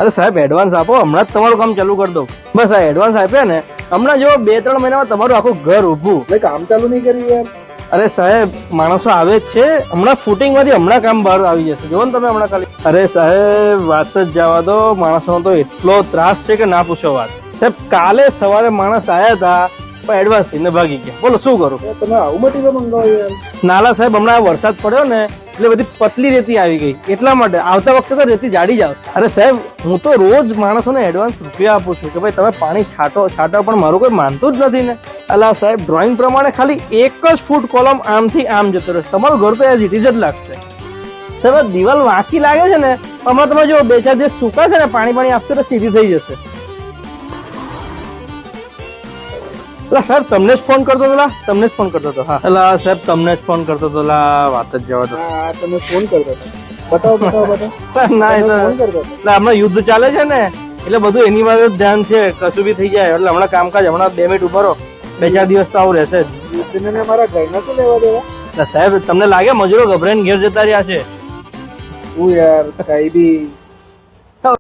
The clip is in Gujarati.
અરે સાહેબ એડવાન્સ આપો, હમણાં જ તમારું કામ ચાલુ કરી દઉં. બસ આ એડવાન્સ આપ્યા ને, હમણાં જો 2-3 મહિનામાં તમારું આખું ઘર ઊભું. મેં કામ ચાલુ નહીં કર્યું યાર. અરે સાહેબ માણસો આવે જ છે, હમણાં ફૂટિંગ માંથી હમણાં કામ બહાર આવી જશે. જોવો ને તમે હમણાં ખાલી. અરે સાહેબ વાત જ જવા દો, માણસોનો તો એટલો ત્રાસ છે કે ના પૂછો વાત. સાહેબ કાલે સવારે માણસ આયા હતા પણ એડવાન્સ લઈને ભાગી ગયા. બોલો શું કરું? તમે આવું મટીરિયલ મંગાવો યાર. નાલા સાહેબ હમણાં વરસાદ પડ્યો ને એટલે બધી પતલી રેતી આવી ગઈ, એટલા માટે આવતા વખતે તો રેતી જાડી જ આવશે. અરે સાહેબ હું તો રોજ માણસોને એડવાન્સ રૂપિયા આપું છું કે ભાઈ તમે પાણી છાંટો પણ મારું કોઈ માનતું જ નથી ને. અલા સાહેબ ડ્રોઈંગ પ્રમાણે ખાલી 1 જ ફૂટ કોલમ આમથી આમ જતો રહેશે, તમારું ઘર તો એઝ ઇટ ઇઝ જ લાગશે. સાહેબ દિવાલ વાંકી લાગે છે ને, હમણાં તમે જો 2-4 દિવસ સુકાશે ને પાણી આપશો તો સીધી થઈ જશે. એટલે સાહેબ તમને જ ફોન કરતો હતો, તમને જ ફોન કરતો હતો. હા એટલે સાહેબ તમને જ ફોન કરતો હતો, વાત જ જવા દો. હા તમે ફોન કરતો હતો. બતાવો. ના એ તો ફોન કરતો હતો. એટલે હમણાં યુદ્ધ ચાલે છે ને એટલે બધું એની વાત જ ધ્યાન છે, કશું બી થઈ જાય એટલે હમણાં કામકાજ હમણાં 2 મિનિટ ઉભા રહો, 2-4 દિવસ તો આવું રહેશે જ. યુદ્ધને મારા ઘરના શું લેવા દેવા? એટલે સાહેબ તમને લાગે મજૂરો ગભરાઈને ઘેર જતા રહ્યા છે? હું યાર કઈ બી